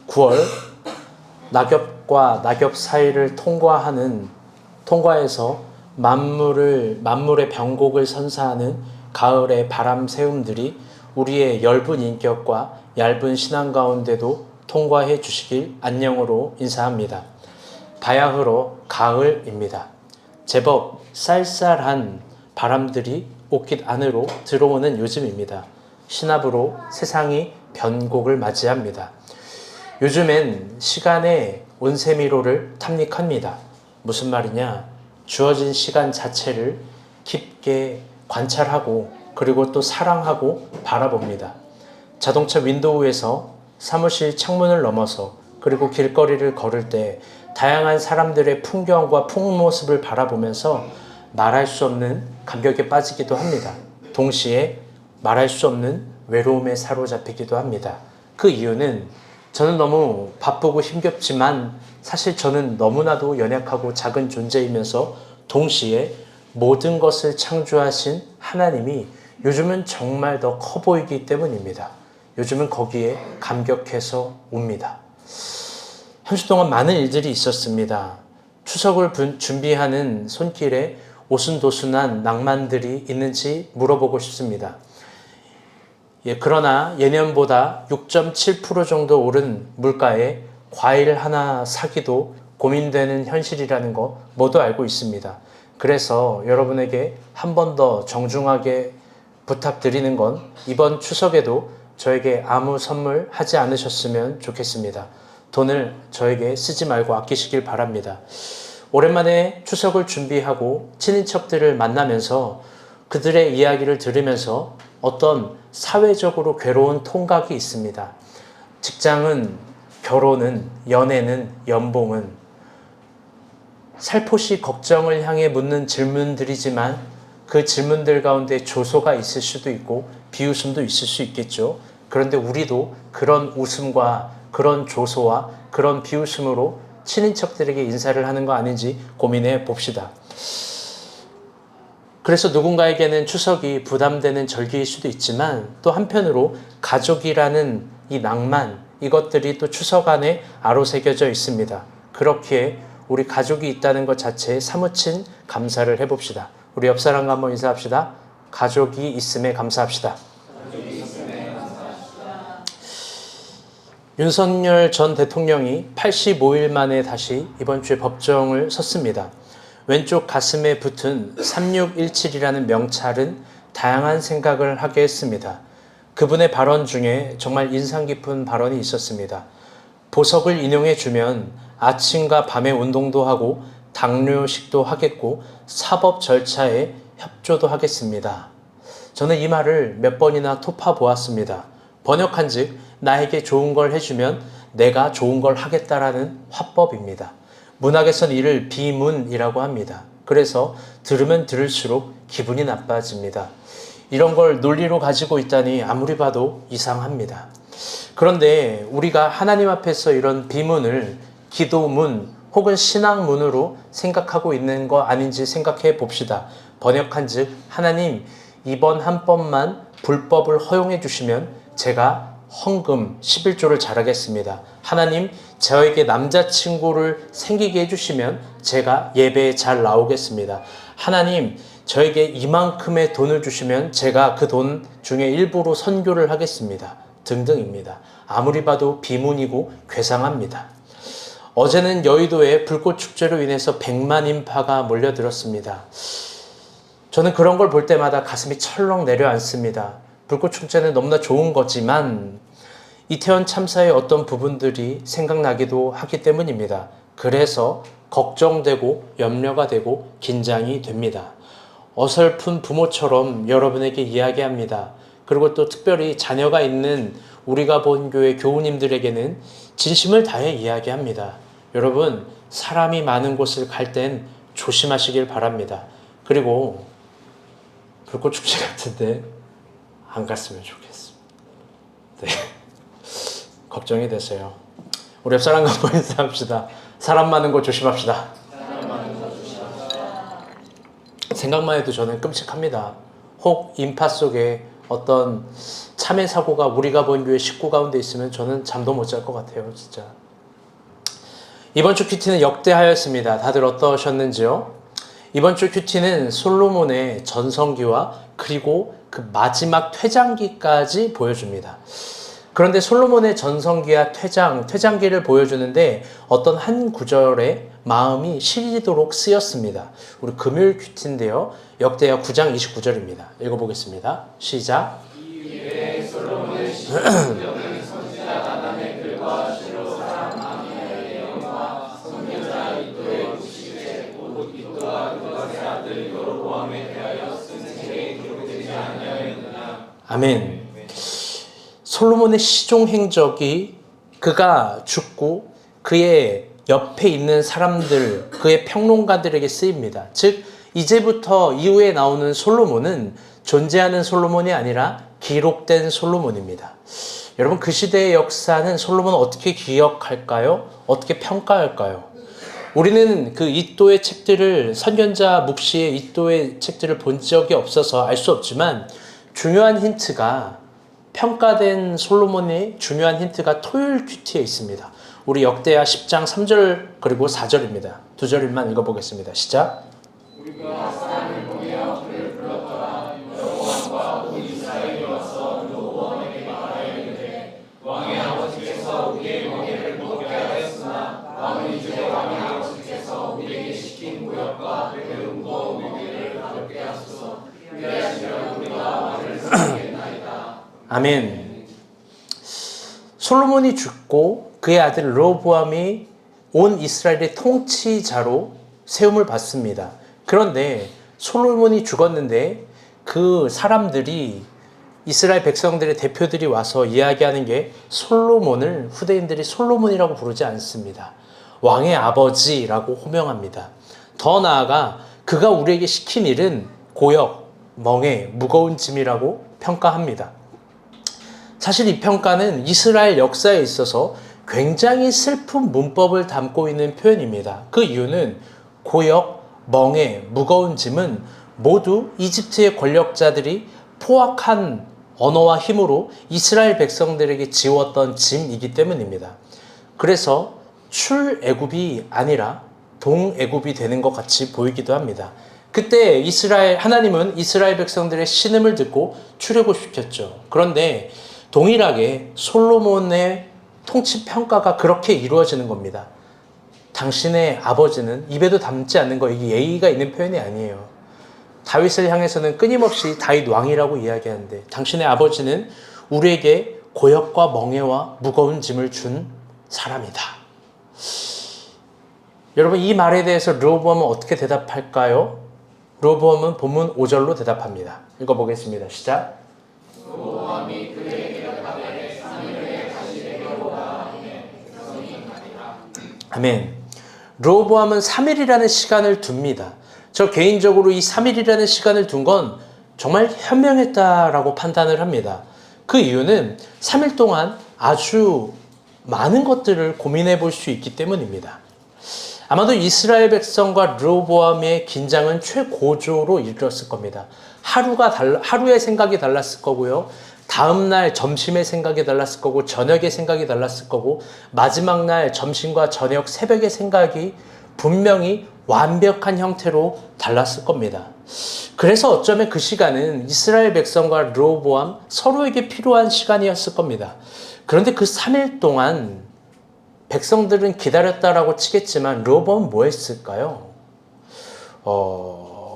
9월 낙엽과 낙엽 사이를 통과해서 만물의 병곡을 선사하는 가을의 바람 새움들이 우리의 엷은 인격과 얇은 신앙 가운데도 통과해 주시길 안녕으로 인사합니다. 바야흐로 가을입니다. 제법 쌀쌀한 바람들이 옷깃 안으로 들어오는 요즘입니다. 신압으로 세상이 변곡을 맞이합니다. 요즘엔 시간의 온세미로를 탐닉합니다. 무슨 말이냐? 주어진 시간 자체를 깊게 관찰하고 그리고 또 사랑하고 바라봅니다. 자동차 윈도우에서 사무실 창문을 넘어서 그리고 길거리를 걸을 때 다양한 사람들의 풍경과 풍모습을 바라보면서 말할 수 없는 감격에 빠지기도 합니다. 동시에 말할 수 없는 외로움에 사로잡히기도 합니다. 그 이유는 저는 너무 바쁘고 힘겹지만 사실 저는 너무나도 연약하고 작은 존재이면서 동시에 모든 것을 창조하신 하나님이 요즘은 정말 더 커 보이기 때문입니다. 요즘은 거기에 감격해서 옵니다. 한 주 동안 많은 일들이 있었습니다. 추석을 준비하는 손길에 오순도순한 낭만들이 있는지 물어보고 싶습니다. 그러나 예년보다 6.7% 정도 오른 물가에 과일 하나 사기도 고민되는 현실이라는 거 모두 알고 있습니다. 그래서 여러분에게 한 번 더 정중하게 부탁드리는 건 이번 추석에도 저에게 아무 선물 하지 않으셨으면 좋겠습니다. 돈을 저에게 쓰지 말고 아끼시길 바랍니다. 오랜만에 추석을 준비하고 친인척들을 만나면서 그들의 이야기를 들으면서 어떤 사회적으로 괴로운 통각이 있습니다. 직장은, 결혼은, 연애는, 연봉은 살포시 걱정을 향해 묻는 질문들이지만 그 질문들 가운데 조소가 있을 수도 있고 비웃음도 있을 수 있겠죠. 그런데 우리도 그런 웃음과 그런 조소와 그런 비웃음으로 친인척들에게 인사를 하는 거 아닌지 고민해 봅시다. 그래서 누군가에게는 추석이 부담되는 절기일 수도 있지만 또 한편으로 가족이라는 이 낭만, 이것들이 또 추석 안에 아로새겨져 있습니다. 그렇기에 우리 가족이 있다는 것 자체에 사무친 감사를 해봅시다. 우리 옆 사람과 한번 인사합시다. 가족이 있음에 감사합시다. 윤석열 전 대통령이 85일 만에 다시 이번 주에 법정을 섰습니다. 왼쪽 가슴에 붙은 3617이라는 명찰은 다양한 생각을 하게 했습니다. 그분의 발언 중에 정말 인상 깊은 발언이 있었습니다. 보석을 인용해 주면 아침과 밤에 운동도 하고 당뇨식도 하겠고 사법 절차에 협조도 하겠습니다. 저는 이 말을 몇 번이나 토파 보았습니다. 번역한즉 나에게 좋은 걸 해주면 내가 좋은 걸 하겠다라는 화법입니다. 문학에선 이를 비문이라고 합니다. 그래서 들으면 들을수록 기분이 나빠집니다. 이런 걸 논리로 가지고 있다니 아무리 봐도 이상합니다. 그런데 우리가 하나님 앞에서 이런 비문을 기도문 혹은 신앙문으로 생각하고 있는 거 아닌지 생각해 봅시다. 번역한즉 하나님 이번 한 번만 불법을 허용해 주시면 제가 헌금 11조를 잘하겠습니다. 하나님 저에게 남자친구를 생기게 해주시면 제가 예배에 잘 나오겠습니다. 하나님 저에게 이만큼의 돈을 주시면 제가 그 돈 중에 일부로 선교를 하겠습니다. 등등입니다. 아무리 봐도 비문이고 괴상합니다. 어제는 여의도에 불꽃축제로 인해서 100만 인파가 몰려들었습니다. 저는 그런 걸 볼 때마다 가슴이 철렁 내려앉습니다. 불꽃축제는 너무나 좋은 거지만 이태원 참사의 어떤 부분들이 생각나기도 하기 때문입니다. 그래서 걱정되고 염려가 되고 긴장이 됩니다. 어설픈 부모처럼 여러분에게 이야기합니다. 그리고 또 특별히 자녀가 있는 우리가 본 교회 교우님들에게는 진심을 다해 이야기합니다. 여러분, 사람이 많은 곳을 갈 땐 조심하시길 바랍니다. 그리고 불꽃축제 같은데 안 갔으면 좋겠습니다. 네. 걱정이 되세요. 우리 옆 사람과 한번 인사합시다. 사람 많은 곳 조심합시다. 생각만 해도 저는 끔찍합니다. 혹 인파 속에 어떤 참회 사고가 우리가 본 교회 식구 가운데 있으면 저는 잠도 못 잘 것 같아요, 진짜. 이번 주 큐티는 역대하였습니다. 다들 어떠셨는지요? 이번 주 큐티는 솔로몬의 전성기와 그리고 그 마지막 퇴장기까지 보여줍니다. 그런데 솔로몬의 전성기와 퇴장기를 보여주는데 어떤 한 구절에 마음이 시리도록 쓰였습니다. 우리 금요일 큐티인데요. 역대하 9장 29절입니다. 읽어보겠습니다. 시작. 이에 솔로몬의 시종은 선지자 나단의 글과 시로 사람 아미의 영과 선지자 이도의 구시에 곧 이도가 그것의 아들 여로보암에 대하여 쓴 책에 기록되지 아니하였느냐. 아멘. 솔로몬의 시종 행적이 그가 죽고 그의 옆에 있는 사람들, 그의 평론가들에게 쓰입니다. 즉 이제부터 이후에 나오는 솔로몬은 존재하는 솔로몬이 아니라 기록된 솔로몬입니다. 여러분, 그 시대의 역사는 솔로몬을 어떻게 기억할까요? 어떻게 평가할까요? 우리는 그 이도의 책들을, 선견자 묵시의 이도의 책들을 본 적이 없어서 알 수 없지만 중요한 힌트가, 평가된 솔로몬의 중요한 힌트가 토요일 큐티에 있습니다. 우리 역대하 10장 3절 그리고 4절입니다. 두 절만 읽어보겠습니다. 시작. 우리가 사람을 보내어 그를 불렀더라. 여호와와 온 이스라엘이 와서 여호와에게 말하였는데 왕의 아버지께서 우리의 멍에를 먹게 하였으나 왕은 이제 왕의 아버지께서 우리에게 시킨 구역과 배움과 우리를 가볍게 하소서. 그리하시면 우리가 왕을 섬기겠나이다. 아멘. 솔로몬이 죽고 그의 아들 르호보암이 온 이스라엘의 통치자로 세움을 받습니다. 그런데 솔로몬이 죽었는데 그 사람들이, 이스라엘 백성들의 대표들이 와서 이야기하는 게 솔로몬을 후대인들이 솔로몬이라고 부르지 않습니다. 왕의 아버지라고 호명합니다. 더 나아가 그가 우리에게 시킨 일은 고역, 멍에, 무거운 짐이라고 평가합니다. 사실 이 평가는 이스라엘 역사에 있어서 굉장히 슬픈 문법을 담고 있는 표현입니다. 그 이유는 고역, 멍에, 무거운 짐은 모두 이집트의 권력자들이 포악한 언어와 힘으로 이스라엘 백성들에게 지웠던 짐이기 때문입니다. 그래서 출애굽이 아니라 동애굽이 되는 것 같이 보이기도 합니다. 그때 하나님은 이스라엘 백성들의 신음을 듣고 출애굽시켰죠. 그런데 동일하게 솔로몬의 통치 평가가 그렇게 이루어지는 겁니다. 당신의 아버지는 입에도 담지 않는 거, 이게 예의가 있는 표현이 아니에요. 다윗을 향해서는 끊임없이 다윗 왕이라고 이야기하는데 당신의 아버지는 우리에게 고역과 멍에와 무거운 짐을 준 사람이다. 여러분, 이 말에 대해서 르호보암은 어떻게 대답할까요? 르호보암은 본문 5절로 대답합니다. 읽어보겠습니다. 시작. 르호보암이 그에게 대답하되 사무엘에게 다시 되려오라. 아멘. 르호보암은 3일이라는 시간을 둡니다. 저 개인적으로 이 3일이라는 시간을 둔 건 정말 현명했다라고 판단을 합니다. 그 이유는 3일 동안 아주 많은 것들을 고민해 볼 수 있기 때문입니다. 아마도 이스라엘 백성과 르호보암의 긴장은 최고조로 이르렀을 겁니다. 하루의 생각이 달랐을 거고요. 다음날 점심의 생각이 달랐을 거고, 저녁의 생각이 달랐을 거고, 마지막 날 점심과 저녁, 새벽의 생각이 분명히 완벽한 형태로 달랐을 겁니다. 그래서 어쩌면 그 시간은 이스라엘 백성과 르호보암 서로에게 필요한 시간이었을 겁니다. 그런데 그 3일 동안 백성들은 기다렸다라고 치겠지만 르호보암은 뭐 했을까요?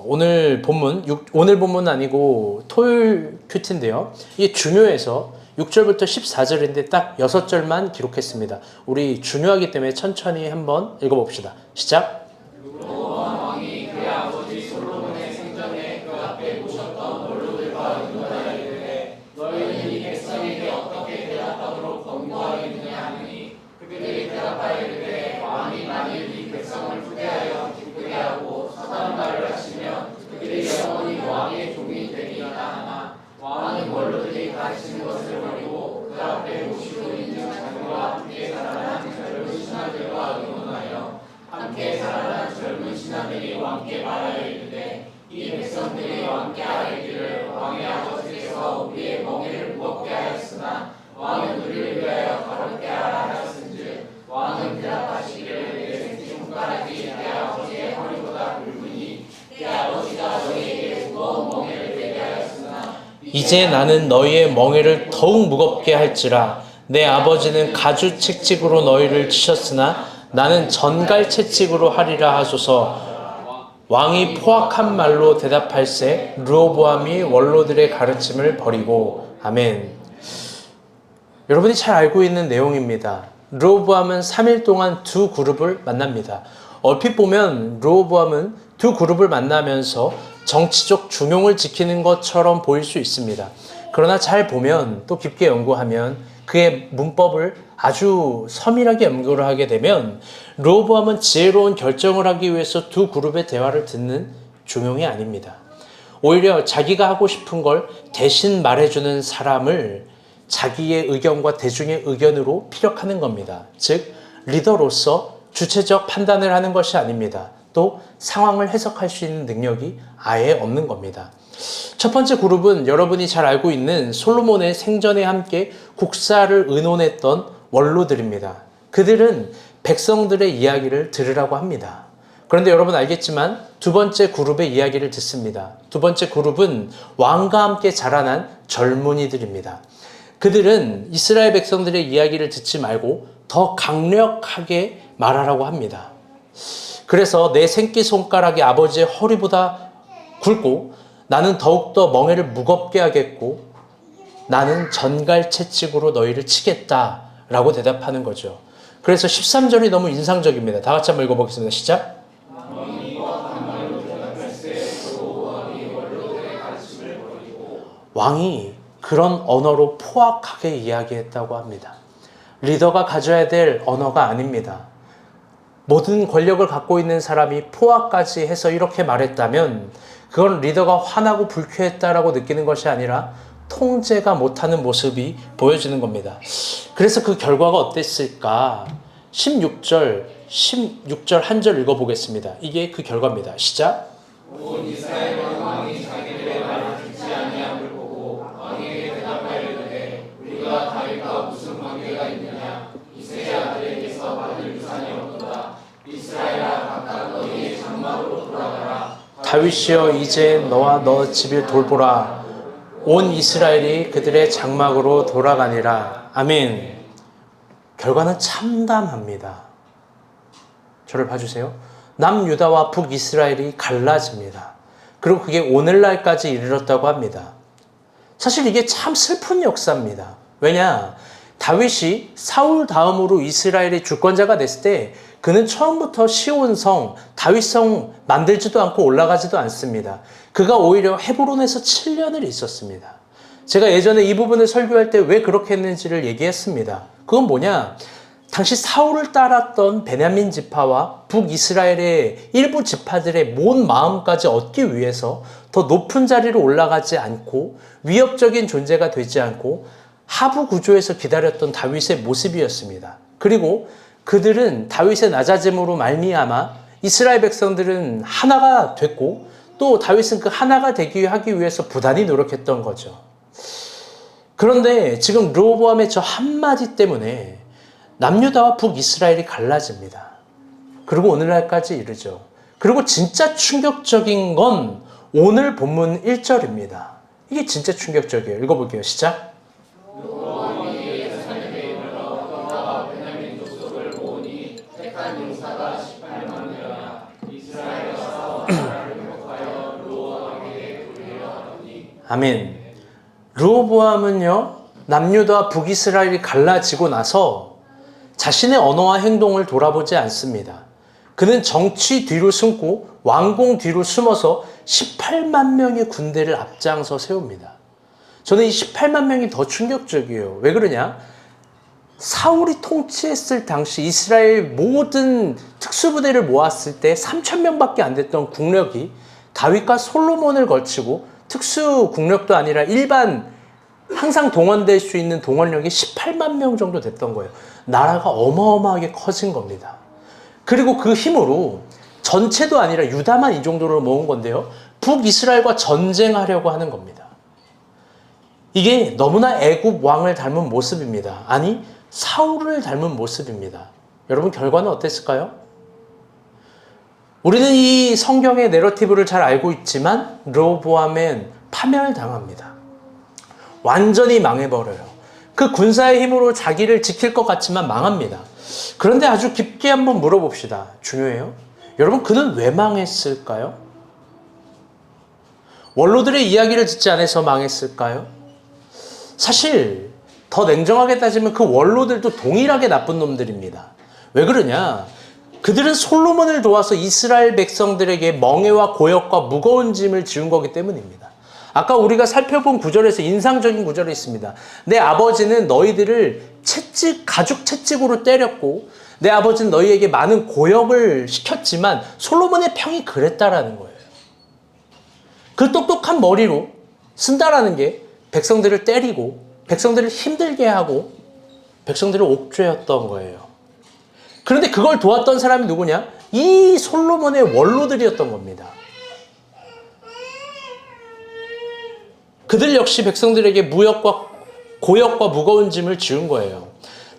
오늘 본문 아니고 토요일 큐티인데요. 이게 중요해서 6절부터 14절인데 딱 6절만 기록했습니다. 우리 중요하기 때문에 천천히 한번 읽어봅시다. 시작. 르호보암 왕이 그의 아버지 솔로몬의 생전에 그 앞에 모셨던 원로들과 의논하여 이르되 너희는 이 백성에게 어떻게 대답하도록 권고하겠느냐 하니 그들이 대답하여 이르되 왕이 만일 이 백성을 후대하여 기쁘게 하고 선한 말을 하시면 그들이 영원히 왕의 종이 되리이다 하나 왕은 원로들이 가르치는 것을 버리고 그 앞에 모시고 있는 자들과 함께 살아가는 젊은 신하들과 의논하여 함께 살아 이제 나는 너희의 멍에를 더욱 무겁게 할지라. 내 아버지는 가주 채찍으로 너희를 치셨으나 나는 전갈 채찍으로 하리라 하소서. 왕이 포악한 말로 대답할세 르호보암이 원로들의 가르침을 버리고. 아멘. 여러분이 잘 알고 있는 내용입니다. 르호보암은 3일 동안 두 그룹을 만납니다. 얼핏 보면 르호보암은 두 그룹을 만나면서 정치적 중용을 지키는 것처럼 보일 수 있습니다. 그러나 잘 보면, 또 깊게 연구하면 그의 문법을 아주 서밀하게 연구를 하게 되면 르호보암은 지혜로운 결정을 하기 위해서 두 그룹의 대화를 듣는 중용이 아닙니다. 오히려 자기가 하고 싶은 걸 대신 말해주는 사람을 자기의 의견과 대중의 의견으로 피력하는 겁니다. 즉 리더로서 주체적 판단을 하는 것이 아닙니다. 또 상황을 해석할 수 있는 능력이 아예 없는 겁니다. 첫 번째 그룹은 여러분이 잘 알고 있는 솔로몬의 생전에 함께 국사를 의논했던 원로들입니다. 그들은 백성들의 이야기를 들으라고 합니다. 그런데 여러분 알겠지만 두 번째 그룹의 이야기를 듣습니다. 두 번째 그룹은 왕과 함께 자라난 젊은이들입니다. 그들은 이스라엘 백성들의 이야기를 듣지 말고 더 강력하게 말하라고 합니다. 그래서 내 새끼손가락이 아버지의 허리보다 굵고 나는 더욱더 멍에를 무겁게 하겠고 나는 전갈 채찍으로 너희를 치겠다라고 대답하는 거죠. 그래서 13절이 너무 인상적입니다. 다 같이 한번 읽어보겠습니다. 시작. 왕이 그런 언어로 포악하게 이야기했다고 합니다. 리더가 가져야 될 언어가 아닙니다. 모든 권력을 갖고 있는 사람이 포악까지 해서 이렇게 말했다면 그건 리더가 화나고 불쾌했다라고 느끼는 것이 아니라 통제가 못하는 모습이 보여지는 겁니다. 그래서 그 결과가 어땠을까? 16절 한 절 읽어보겠습니다. 이게 그 결과입니다. 시작. 온 이스라엘 왕이 자기들의 말을 듣지 아니함을 보고 왕에게 대답하려되 우리가 다윗과 무슨 관계가 있느냐? 이새의 아들에게서 받을 유산이 없도다. 이스라엘아 각각 너희의 장막으로 돌아가라. 다윗이여 이제 너와 너 집을 돌보라. 온 이스라엘이 그들의 장막으로 돌아가니라. 아멘. 결과는 참담합니다. 저를 봐주세요. 남유다와 북이스라엘이 갈라집니다. 그리고 그게 오늘날까지 이르렀다고 합니다. 사실 이게 참 슬픈 역사입니다. 왜냐? 다윗이 사울 다음으로 이스라엘의 주권자가 됐을 때 그는 처음부터 시온성, 다윗성 만들지도 않고 올라가지도 않습니다. 그가 오히려 헤브론에서 7년을 있었습니다. 제가 예전에 이 부분을 설교할 때 왜 그렇게 했는지를 얘기했습니다. 그건 뭐냐? 당시 사울을 따랐던 베냐민 지파와 북이스라엘의 일부 지파들의 온 마음까지 얻기 위해서 더 높은 자리로 올라가지 않고 위협적인 존재가 되지 않고 하부 구조에서 기다렸던 다윗의 모습이었습니다. 그리고 그들은 다윗의 낮아짐으로 말미암아 이스라엘 백성들은 하나가 됐고 또 다윗은 그 하나가 되기 하기 위해서 부단히 노력했던 거죠. 그런데 지금 르호보암의 저 한마디 때문에 남유다와 북이스라엘이 갈라집니다. 그리고 오늘날까지 이르죠. 그리고 진짜 충격적인 건 오늘 본문 1절입니다. 이게 진짜 충격적이에요. 읽어볼게요. 시작. 아멘. 르호보암은요, 남유다와 북이스라엘이 갈라지고 나서 자신의 언어와 행동을 돌아보지 않습니다. 그는 정치 뒤로 숨고 왕궁 뒤로 숨어서 18만 명의 군대를 앞장서 세웁니다. 저는 이 18만 명이 더 충격적이에요. 왜 그러냐? 사울이 통치했을 당시 이스라엘 모든 특수부대를 모았을 때 3천 명밖에 안 됐던 국력이 다윗과 솔로몬을 거치고 특수 국력도 아니라 일반 항상 동원될 수 있는 동원력이 18만 명 정도 됐던 거예요. 나라가 어마어마하게 커진 겁니다. 그리고 그 힘으로 전체도 아니라 유다만 이 정도로 모은 건데요. 북이스라엘과 전쟁하려고 하는 겁니다. 이게 너무나 애굽 왕을 닮은 모습입니다. 아니, 사울을 닮은 모습입니다. 여러분 결과는 어땠을까요? 우리는 이 성경의 내러티브를 잘 알고 있지만 르호보암은 파멸당합니다. 완전히 망해버려요. 그 군사의 힘으로 자기를 지킬 것 같지만 망합니다. 그런데 아주 깊게 한번 물어봅시다. 중요해요. 여러분, 그는 왜 망했을까요? 원로들의 이야기를 듣지 않아서 망했을까요? 사실 더 냉정하게 따지면 그 원로들도 동일하게 나쁜 놈들입니다. 왜 그러냐? 그들은 솔로몬을 도와서 이스라엘 백성들에게 멍해와 고역과 무거운 짐을 지운 거기 때문입니다. 아까 우리가 살펴본 구절에서 인상적인 구절이 있습니다. 내 아버지는 너희들을 가죽 채찍으로 때렸고 내 아버지는 너희에게 많은 고역을 시켰지만 솔로몬의 평이 그랬다라는 거예요. 그 똑똑한 머리로 쓴다라는 게 백성들을 때리고 백성들을 힘들게 하고 백성들을 옥죄였던 거예요. 그런데 그걸 도왔던 사람이 누구냐? 이 솔로몬의 원로들이었던 겁니다. 그들 역시 백성들에게 고역과 무거운 짐을 지운 거예요.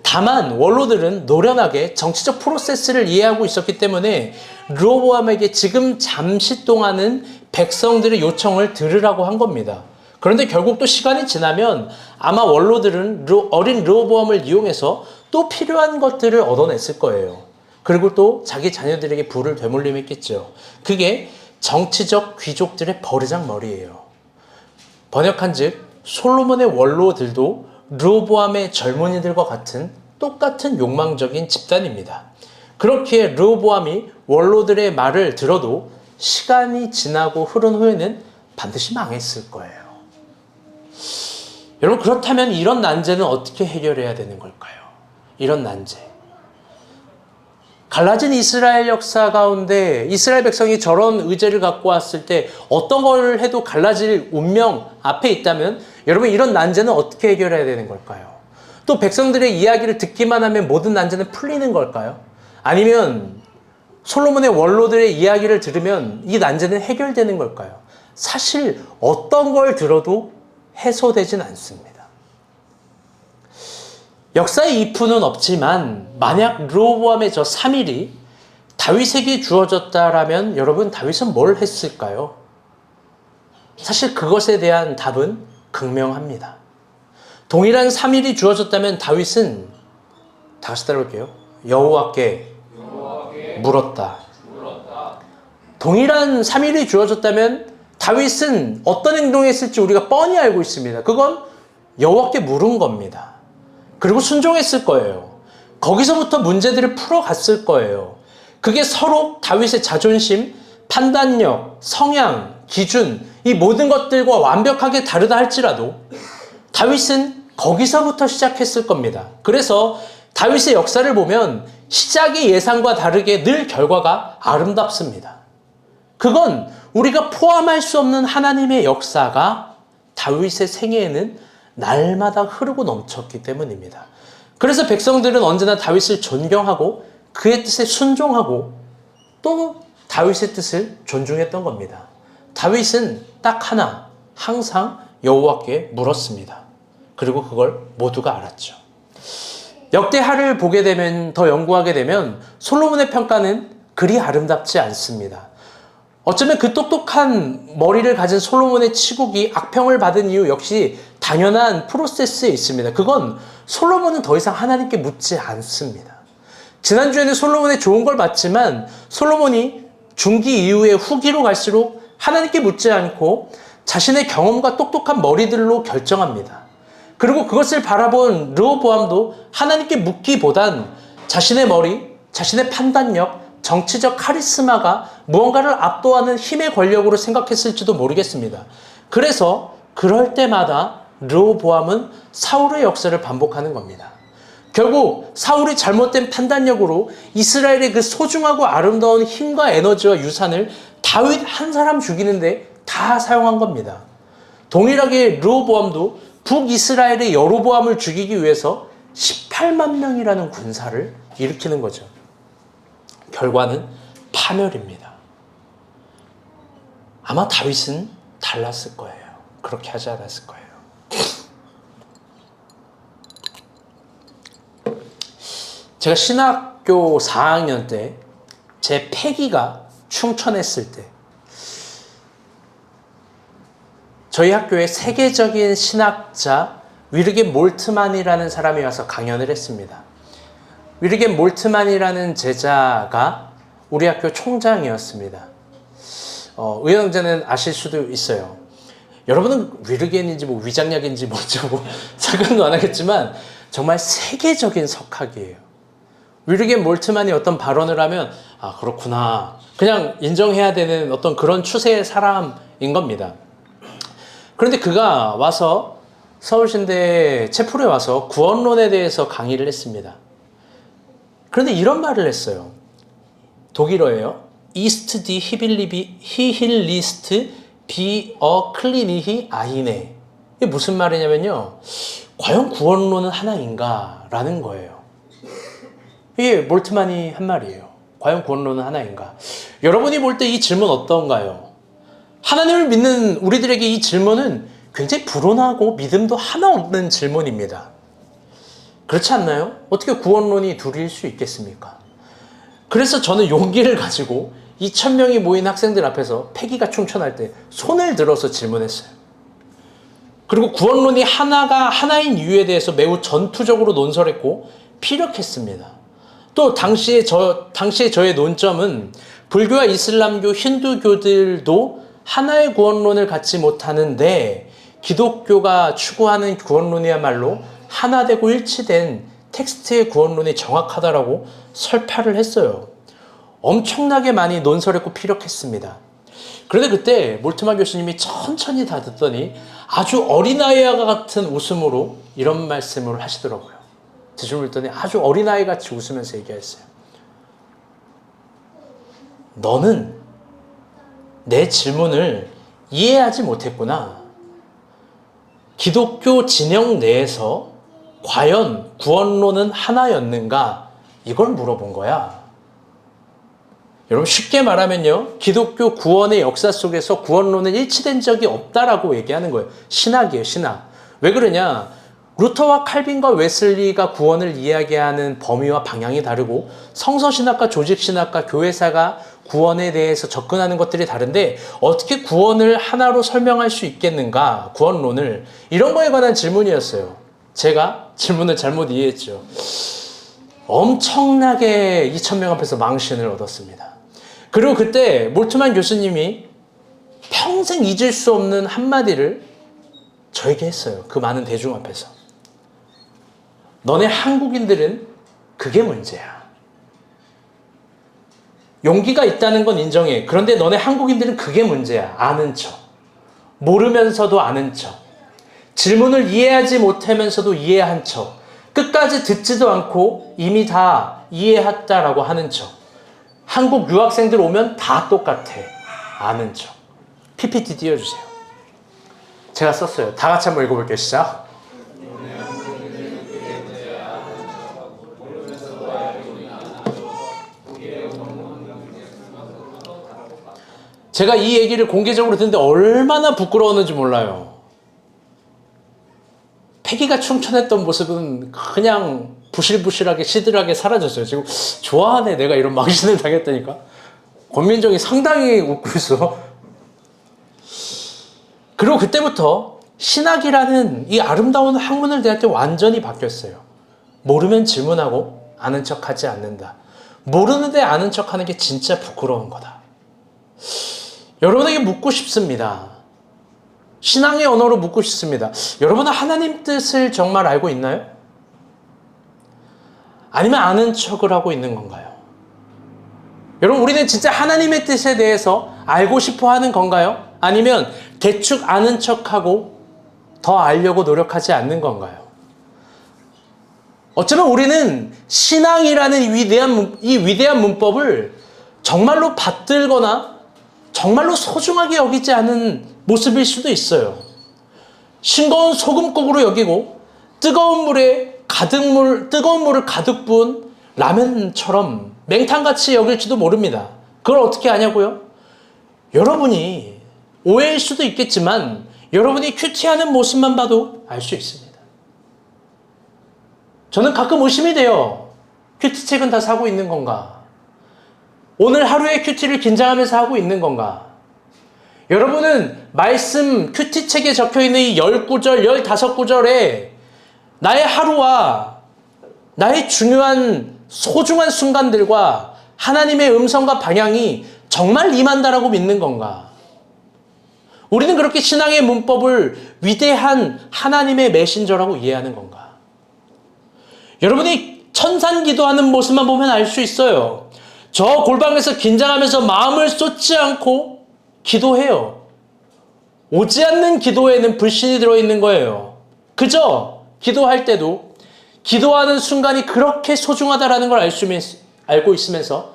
다만 원로들은 노련하게 정치적 프로세스를 이해하고 있었기 때문에 르호보암에게 지금 잠시 동안은 백성들의 요청을 들으라고 한 겁니다. 그런데 결국 또 시간이 지나면 아마 원로들은 어린 르호보암을 이용해서 또 필요한 것들을 얻어냈을 거예요. 그리고 또 자기 자녀들에게 부를 되물림했겠죠. 그게 정치적 귀족들의 버르장머리예요. 번역한즉 솔로몬의 원로들도 르호보암의 젊은이들과 같은 똑같은 욕망적인 집단입니다. 그렇기에 르호보암이 원로들의 말을 들어도 시간이 지나고 흐른 후에는 반드시 망했을 거예요. 여러분, 그렇다면 이런 난제는 어떻게 해결해야 되는 걸까요? 이런 난제. 갈라진 이스라엘 역사 가운데 이스라엘 백성이 저런 의제를 갖고 왔을 때 어떤 걸 해도 갈라질 운명 앞에 있다면 여러분, 이런 난제는 어떻게 해결해야 되는 걸까요? 또 백성들의 이야기를 듣기만 하면 모든 난제는 풀리는 걸까요? 아니면 솔로몬의 원로들의 이야기를 들으면 이 난제는 해결되는 걸까요? 사실 어떤 걸 들어도 해소되진 않습니다. 역사의 이프는 없지만 만약 르호보암의 저 3일이 다윗에게 주어졌다라면 여러분, 다윗은 뭘 했을까요? 사실 그것에 대한 답은 극명합니다. 동일한 3일이 주어졌다면 다윗은, 다 같이 따라볼게요. 여호와께 물었다. 동일한 3일이 주어졌다면 다윗은 어떤 행동을 했을지 우리가 뻔히 알고 있습니다. 그건 여호와께 물은 겁니다. 그리고 순종했을 거예요. 거기서부터 문제들을 풀어갔을 거예요. 그게 서로 다윗의 자존심, 판단력, 성향, 기준, 이 모든 것들과 완벽하게 다르다 할지라도 다윗은 거기서부터 시작했을 겁니다. 그래서 다윗의 역사를 보면 시작의 예상과 다르게 늘 결과가 아름답습니다. 그건 우리가 포함할 수 없는 하나님의 역사가 다윗의 생애에는 날마다 흐르고 넘쳤기 때문입니다. 그래서 백성들은 언제나 다윗을 존경하고 그의 뜻에 순종하고 또 다윗의 뜻을 존중했던 겁니다. 다윗은 딱 하나, 항상 여호와께 물었습니다. 그리고 그걸 모두가 알았죠. 역대하를 보게 되면, 더 연구하게 되면 솔로몬의 평가는 그리 아름답지 않습니다. 어쩌면 그 똑똑한 머리를 가진 솔로몬의 치국이 악평을 받은 이유 역시 당연한 프로세스에 있습니다. 그건 솔로몬은 더 이상 하나님께 묻지 않습니다. 지난주에는 솔로몬의 좋은 걸 봤지만 솔로몬이 중기 이후에 후기로 갈수록 하나님께 묻지 않고 자신의 경험과 똑똑한 머리들로 결정합니다. 그리고 그것을 바라본 르호보암도 하나님께 묻기보단 자신의 머리, 자신의 판단력, 정치적 카리스마가 무언가를 압도하는 힘의 권력으로 생각했을지도 모르겠습니다. 그래서 그럴 때마다 르호보암은 사울의 역사를 반복하는 겁니다. 결국 사울이 잘못된 판단력으로 이스라엘의 그 소중하고 아름다운 힘과 에너지와 유산을 다윗 한 사람 죽이는데 다 사용한 겁니다. 동일하게 르호보암도 북이스라엘의 여로보암을 죽이기 위해서 18만 명이라는 군사를 일으키는 거죠. 결과는 파멸입니다. 아마 다윗은 달랐을 거예요. 그렇게 하지 않았을 거예요. 제가 신학교 4학년 때 제 패기가 충천했을 때 저희 학교에 세계적인 신학자 위르겐 몰트만이라는 사람이 와서 강연을 했습니다. 위르겐 몰트만이라는 제자가 우리 학교 총장이었습니다. 의형제는 아실 수도 있어요. 여러분은 위르겐인지 뭐 위장약인지 뭔지 뭐 생각도 안 하겠지만 정말 세계적인 석학이에요. 위르겐 몰트만이 어떤 발언을 하면 아 그렇구나 그냥 인정해야 되는 어떤 그런 추세의 사람인 겁니다. 그런데 그가 와서 서울신대 체풀에 와서 구원론에 대해서 강의를 했습니다. 그런데 이런 말을 했어요. 독일어예요. Ist die Hillist wie klinihi eine. 이게 무슨 말이냐면요. 과연 구원론은 하나인가? 라는 거예요. 이게 몰트만이 한 말이에요. 과연 구원론은 하나인가? 여러분이 볼 때 이 질문 어떤가요? 하나님을 믿는 우리들에게 이 질문은 굉장히 불온하고 믿음도 하나 없는 질문입니다. 그렇지 않나요? 어떻게 구원론이 둘일 수 있겠습니까? 그래서 저는 용기를 가지고 2,000명이 모인 학생들 앞에서 패기가 충천할 때 손을 들어서 질문했어요. 그리고 구원론이 하나인 이유에 대해서 매우 전투적으로 논설했고 피력했습니다. 또 당시에 저의 논점은 불교와 이슬람교, 힌두교들도 하나의 구원론을 갖지 못하는데 기독교가 추구하는 구원론이야말로 하나 되고 일치된 텍스트의 구원론이 정확하다라고 설파를 했어요. 엄청나게 많이 논설했고 피력했습니다. 그런데 그때 몰트만 교수님이 천천히 다 듣더니 아주 어린아이와 같은 웃음으로 이런 말씀을 하시더라고요. 제 질문을 듣더니 아주 어린아이같이 웃으면서 얘기했어요. 너는 내 질문을 이해하지 못했구나. 기독교 진영 내에서 과연 구원론은 하나였는가? 이걸 물어본 거야. 여러분 쉽게 말하면요. 기독교 구원의 역사 속에서 구원론은 일치된 적이 없다라고 얘기하는 거예요. 신학이에요. 신학. 왜 그러냐? 루터와 칼빈과 웨슬리가 구원을 이야기하는 범위와 방향이 다르고 성서신학과 조직신학과 교회사가 구원에 대해서 접근하는 것들이 다른데 어떻게 구원을 하나로 설명할 수 있겠는가? 구원론을. 이런 거에 관한 질문이었어요. 제가 질문을 잘못 이해했죠. 엄청나게 2,000명 앞에서 망신을 얻었습니다. 그리고 그때 몰트만 교수님이 평생 잊을 수 없는 한마디를 저에게 했어요. 그 많은 대중 앞에서. 너네 한국인들은 그게 문제야. 용기가 있다는 건 인정해. 그런데 너네 한국인들은 그게 문제야. 아는 척. 모르면서도 아는 척. 질문을 이해하지 못하면서도 이해한 척. 끝까지 듣지도 않고 이미 다 이해했다라고 하는 척. 한국 유학생들 오면 다 똑같아. 아는 척. PPT 띄워주세요. 제가 썼어요. 다 같이 한번 읽어볼게요. 시작. 제가 이 얘기를 공개적으로 듣는데 얼마나 부끄러웠는지 몰라요. 패기가 충천했던 모습은 그냥 부실부실하게 시들하게 사라졌어요. 지금 좋아하네 내가 이런 망신을 당했다니까. 권민정이 상당히 웃고 있어. 그리고 그때부터 신학이라는 이 아름다운 학문을 대할 때 완전히 바뀌었어요. 모르면 질문하고 아는 척하지 않는다. 모르는데 아는 척하는 게 진짜 부끄러운 거다. 여러분에게 묻고 싶습니다. 신앙의 언어로 묻고 싶습니다. 여러분은 하나님 뜻을 정말 알고 있나요? 아니면 아는 척을 하고 있는 건가요? 여러분, 우리는 진짜 하나님의 뜻에 대해서 알고 싶어 하는 건가요? 아니면 대충 아는 척하고 더 알려고 노력하지 않는 건가요? 어쩌면 우리는 신앙이라는 이 위대한 문법을 정말로 받들거나 정말로 소중하게 여기지 않은 모습일 수도 있어요. 싱거운 소금국으로 여기고 뜨거운 물을 가득 부은 라면처럼 맹탕같이 여길지도 모릅니다. 그걸 어떻게 아냐고요? 여러분이 오해일 수도 있겠지만 여러분이 큐티하는 모습만 봐도 알 수 있습니다. 저는 가끔 의심이 돼요. 큐티책은 다 사고 있는 건가? 오늘 하루의 큐티를 긴장하면서 하고 있는 건가? 여러분은 말씀 큐티책에 적혀있는 이 10구절, 15구절에 나의 하루와 나의 중요한 소중한 순간들과 하나님의 음성과 방향이 정말 임한다라고 믿는 건가? 우리는 그렇게 신앙의 문법을 위대한 하나님의 메신저라고 이해하는 건가? 여러분이 천산 기도하는 모습만 보면 알 수 있어요. 저 골방에서 긴장하면서 마음을 쏟지 않고 기도해요. 오지 않는 기도에는 불신이 들어있는 거예요. 그저 기도할 때도 기도하는 순간이 그렇게 소중하다라는 걸 알고 있으면서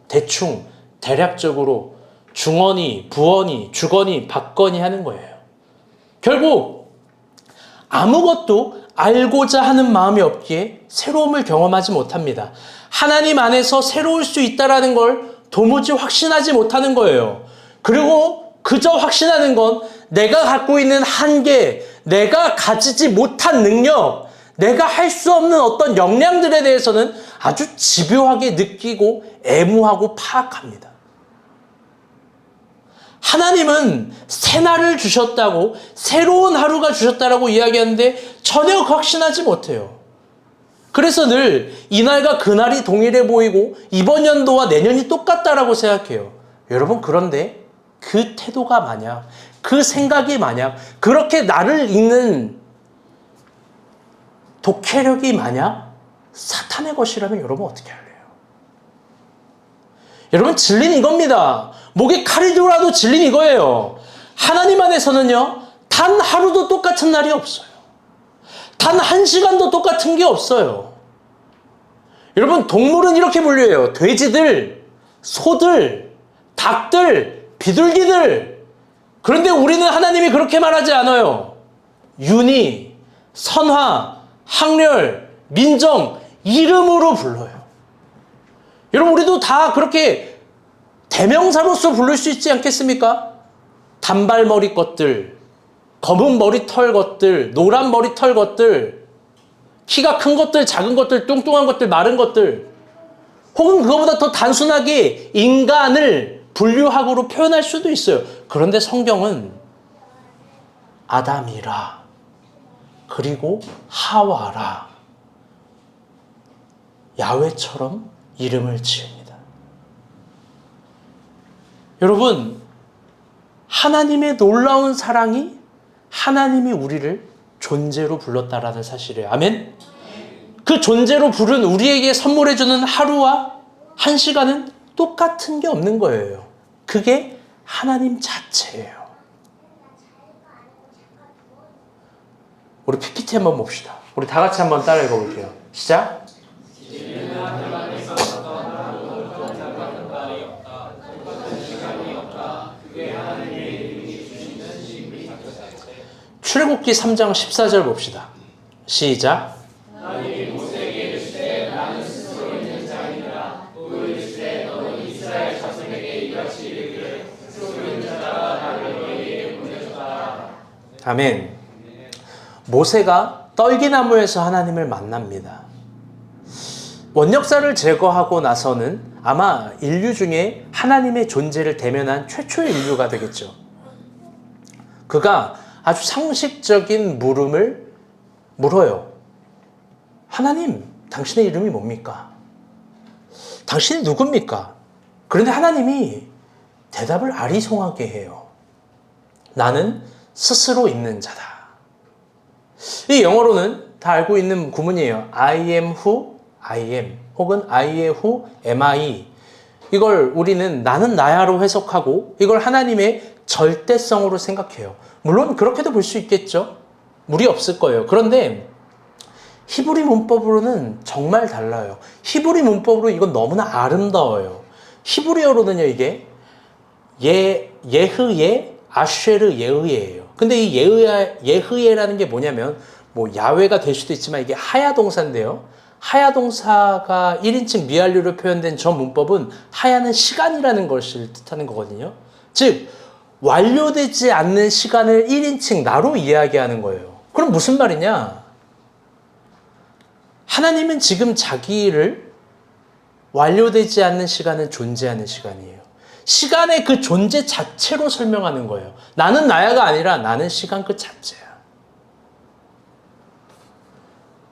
대충, 대략적으로 중언이, 부언이, 주거니, 받거니 하는 거예요. 결국 아무것도 알고자 하는 마음이 없기에 새로움을 경험하지 못합니다. 하나님 안에서 새로울 수 있다는 걸 도무지 확신하지 못하는 거예요. 그리고 그저 확신하는 건 내가 갖고 있는 한계, 내가 가지지 못한 능력, 내가 할 수 없는 어떤 역량들에 대해서는 아주 집요하게 느끼고 애무하고 파악합니다. 하나님은 새날을 주셨다고, 새로운 하루가 주셨다라고 이야기하는데 전혀 확신하지 못해요. 그래서 늘 이날과 그날이 동일해 보이고 이번 연도와 내년이 똑같다라고 생각해요. 여러분, 그런데 그 태도가 만약, 그 생각이 만약 그렇게 나를 읽는 독해력이 만약 사탄의 것이라면 여러분 어떻게 할래요? 여러분, 진리는 이겁니다. 목에 칼이 들어와도 진리는 이거예요. 하나님 안에서는요, 단 하루도 똑같은 날이 없어요. 단 한 시간도 똑같은 게 없어요. 여러분, 동물은 이렇게 분류해요. 돼지들, 소들, 닭들, 비둘기들. 그런데 우리는 하나님이 그렇게 말하지 않아요. 윤희, 선화, 학렬, 민정, 이름으로 불러요. 여러분, 우리도 다 그렇게 대명사로서 부를 수 있지 않겠습니까? 단발머리 것들, 검은 머리털 것들, 노란 머리털 것들, 키가 큰 것들, 작은 것들, 뚱뚱한 것들, 마른 것들, 혹은 그거보다 더 단순하게 인간을 분류학으로 표현할 수도 있어요. 그런데 성경은 아담이라, 그리고 하와라, 야훼처럼 이름을 지읍니다. 여러분, 하나님의 놀라운 사랑이 하나님이 우리를 존재로 불렀다라는 사실이에요. 아멘? 그 존재로 부른 우리에게 선물해주는 하루와 한 시간은 똑같은 게 없는 거예요. 그게 하나님 자체예요. 우리 PPT 한번 봅시다. 우리 다 같이 한번 따라 읽어볼게요. 시작. 출애굽기 3장 14절 봅시다. 시작. 아멘. 모세가 떨기나무에서 하나님을 만납니다. 원역사를 제거하고 나서는 아마 인류 중에 하나님의 존재를 대면한 최초의 인류가 되겠죠. 그가 아주 상식적인 물음을 물어요. 하나님, 당신의 이름이 뭡니까? 당신이 누굽니까? 그런데 하나님이 대답을 아리송하게 해요. 나는 스스로 있는 자다. 이 영어로는 다 알고 있는 구문이에요. I am who I am, 혹은 I am who am I. 이걸 우리는 나는 나야로 해석하고 이걸 하나님의 절대성으로 생각해요. 물론 그렇게도 볼 수 있겠죠. 무리 없을 거예요. 그런데 히브리 문법으로는 정말 달라요. 히브리 문법으로 이건 너무나 아름다워요. 히브리어로는요, 이게 예흐예, 아쉐르 예흐예예요. 근데 이 예흐예라는 게 뭐냐면, 뭐 야훼가 될 수도 있지만 이게 하야 동사인데요. 하야 동사가 1인칭 미완료로 표현된 저 문법은 하야는 시간이라는 것을 뜻하는 거거든요. 즉 완료되지 않는 시간을 1인칭 나로 이야기하는 거예요. 그럼 무슨 말이냐? 하나님은 지금 자기를 완료되지 않는 시간은 존재하는 시간이에요. 시간의 그 존재 자체로 설명하는 거예요. 나는 나야가 아니라 나는 시간 그 자체야.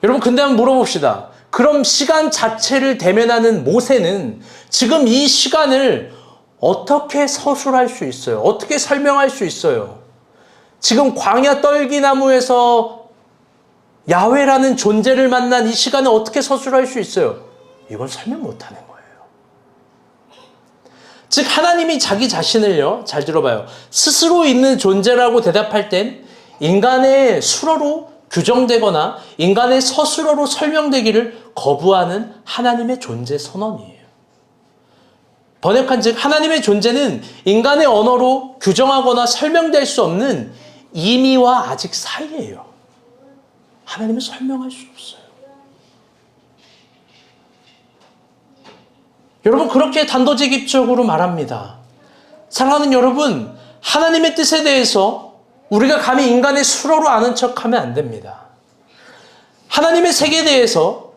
여러분, 근데 한번 물어봅시다. 그럼 시간 자체를 대면하는 모세는 지금 이 시간을 어떻게 서술할 수 있어요? 어떻게 설명할 수 있어요? 지금 광야 떨기나무에서 야훼라는 존재를 만난 이 시간을 어떻게 서술할 수 있어요? 이걸 설명 못하는 거예요. 즉 하나님이 자기 자신을요, 잘 들어봐요, 스스로 있는 존재라고 대답할 땐 인간의 수로로 규정되거나 인간의 서술어로 설명되기를 거부하는 하나님의 존재 선언이에요. 번역한즉 하나님의 존재는 인간의 언어로 규정하거나 설명될 수 없는 이미와 아직 사이예요. 하나님은 설명할 수 없어요. 여러분, 그렇게 단도직입적으로 말합니다. 사랑하는 여러분, 하나님의 뜻에 대해서 우리가 감히 인간의 수로로 아는 척하면 안 됩니다. 하나님의 세계에 대해서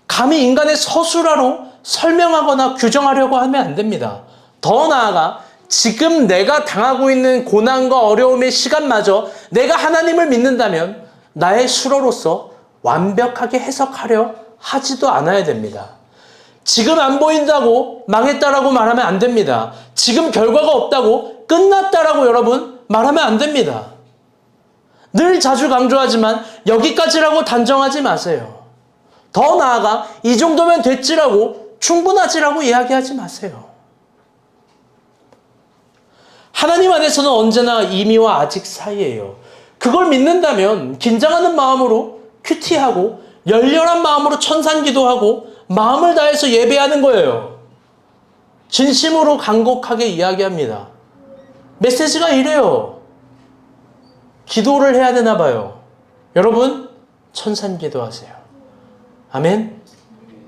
감히 인간의 서술어로 설명하거나 규정하려고 하면 안 됩니다. 더 나아가 지금 내가 당하고 있는 고난과 어려움의 시간마저 내가 하나님을 믿는다면 나의 수로로서 완벽하게 해석하려 하지도 않아야 됩니다. 지금 안 보인다고 망했다라고 말하면 안 됩니다. 지금 결과가 없다고 끝났다라고 여러분 말하면 안 됩니다. 늘 자주 강조하지만 여기까지라고 단정하지 마세요. 더 나아가 이 정도면 됐지라고 충분하지라고 이야기하지 마세요. 하나님 안에서는 언제나 이미와 아직 사이예요. 그걸 믿는다면 긴장하는 마음으로 큐티하고 열렬한 마음으로 천산기도하고 마음을 다해서 예배하는 거예요. 진심으로 간곡하게 이야기합니다. 메시지가 이래요. 기도를 해야 되나 봐요. 여러분, 천산기도 하세요. 아멘.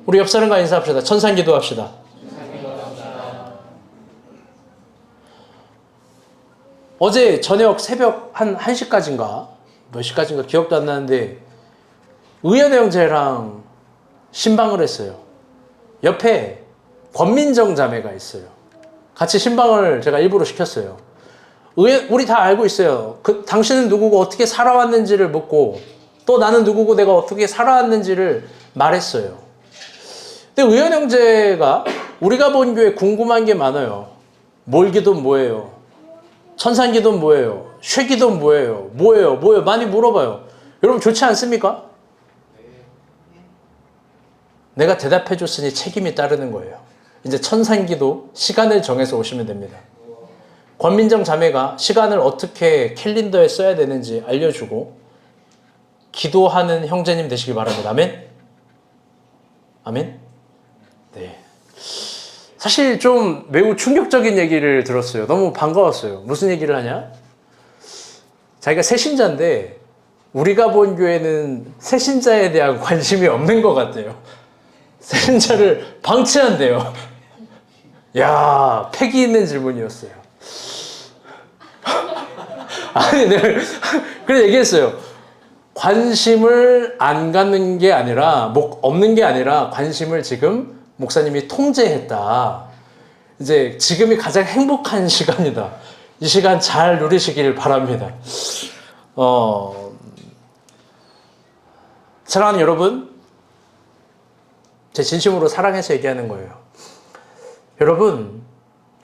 우리 옆 사람과 인사합시다. 천산기도 합시다. 어제 저녁 새벽 한 1시까지인가 몇 시까지인가 기억도 안 나는데 의연의 형제랑 신방을 했어요. 옆에 권민정 자매가 있어요. 같이 신방을 제가 일부러 시켰어요. 우리 다 알고 있어요. 당신은 누구고 어떻게 살아왔는지를 묻고 또 나는 누구고 내가 어떻게 살아왔는지를 말했어요. 근데 의연 형제가 우리가 본 교회 궁금한 게 많아요. 몰기도는 뭐예요? 천산기도는 뭐예요? 쇠기도는 뭐예요? 뭐예요? 많이 물어봐요. 여러분 좋지 않습니까? 내가 대답해 줬으니 책임이 따르는 거예요. 이제 천산기도 시간을 정해서 오시면 됩니다. 권민정 자매가 시간을 어떻게 캘린더에 써야 되는지 알려주고 기도하는 형제님 되시기 바랍니다. 아멘? 아멘? 네. 사실 좀 매우 충격적인 얘기를 들었어요. 너무 반가웠어요. 무슨 얘기를 하냐? 자기가 새신자인데 우리가 본 교회는 새신자에 대한 관심이 없는 것 같아요. 새신자를 방치한대요. 야, 패기 있는 질문이었어요. 아니, 내가 그래 얘기했어요. 관심을 안 갖는 게 아니라, 없는 게 아니라 관심을 지금 목사님이 통제했다. 이제 지금이 가장 행복한 시간이다. 이 시간 잘 누리시길 바랍니다. 사랑하는 여러분, 제 진심으로 사랑해서 얘기하는 거예요. 여러분,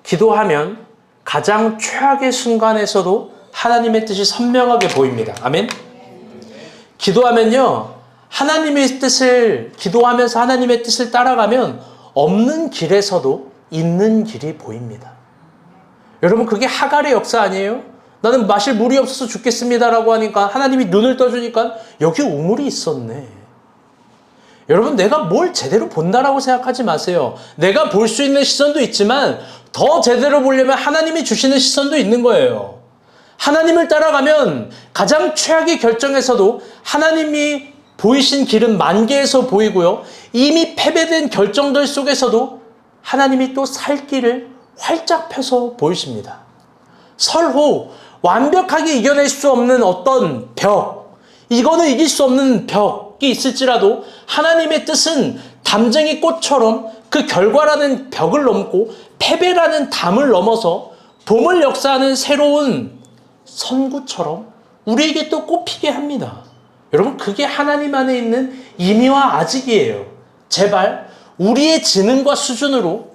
기도하면 가장 최악의 순간에서도 하나님의 뜻이 선명하게 보입니다. 아멘? 기도하면요, 기도하면서 하나님의 뜻을 따라가면 없는 길에서도 있는 길이 보입니다. 여러분, 그게 하갈의 역사 아니에요? 나는 마실 물이 없어서 죽겠습니다라고 하니까 하나님이 눈을 떠주니까 여기 우물이 있었네. 여러분, 내가 뭘 제대로 본다라고 생각하지 마세요. 내가 볼 수 있는 시선도 있지만 더 제대로 보려면 하나님이 주시는 시선도 있는 거예요. 하나님을 따라가면 가장 최악의 결정에서도 하나님이 보이신 길은 만개에서 보이고요. 이미 패배된 결정들 속에서도 하나님이 또 살 길을 활짝 펴서 보이십니다. 설호, 완벽하게 이겨낼 수 없는 어떤 벽, 이거는 이길 수 없는 벽이 있을지라도 하나님의 뜻은 담쟁이 꽃처럼 그 결과라는 벽을 넘고 패배라는 담을 넘어서 봄을 역사하는 새로운 선구처럼 우리에게 또 꽃피게 합니다. 여러분, 그게 하나님 안에 있는 임의와 아직이에요. 제발 우리의 지능과 수준으로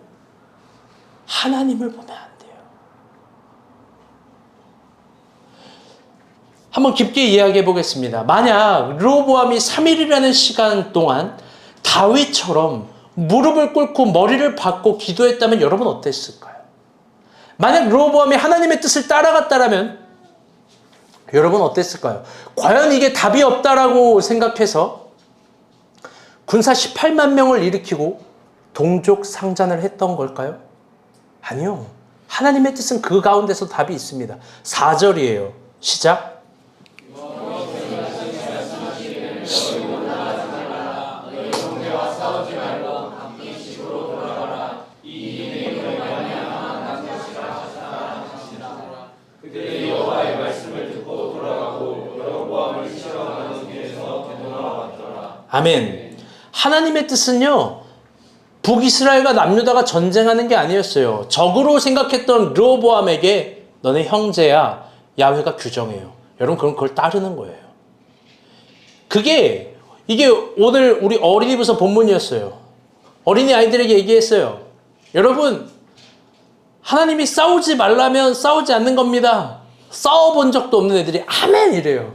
하나님을 보면 안 돼요. 한번 깊게 이야기해 보겠습니다. 만약 르호보암이 3일이라는 시간 동안 다윗처럼 무릎을 꿇고 머리를 박고 기도했다면 여러분 어땠을까요? 만약 르호보암이 하나님의 뜻을 따라갔다면 여러분 어땠을까요? 과연 이게 답이 없다라고 생각해서 군사 18만 명을 일으키고 동족 상잔을 했던 걸까요? 아니요. 하나님의 뜻은 그 가운데서 답이 있습니다. 4절이에요. 시작. 아멘. 하나님의 뜻은요, 북이스라엘과 남유다가 전쟁하는 게 아니었어요. 적으로 생각했던 르호보암에게 너네 형제야, 야훼가 규정해요. 여러분, 그럼 그걸 따르는 거예요. 이게 오늘 우리 어린이부서 본문이었어요. 어린이 아이들에게 얘기했어요. 여러분, 하나님이 싸우지 말라면 싸우지 않는 겁니다. 싸워본 적도 없는 애들이 아멘 이래요.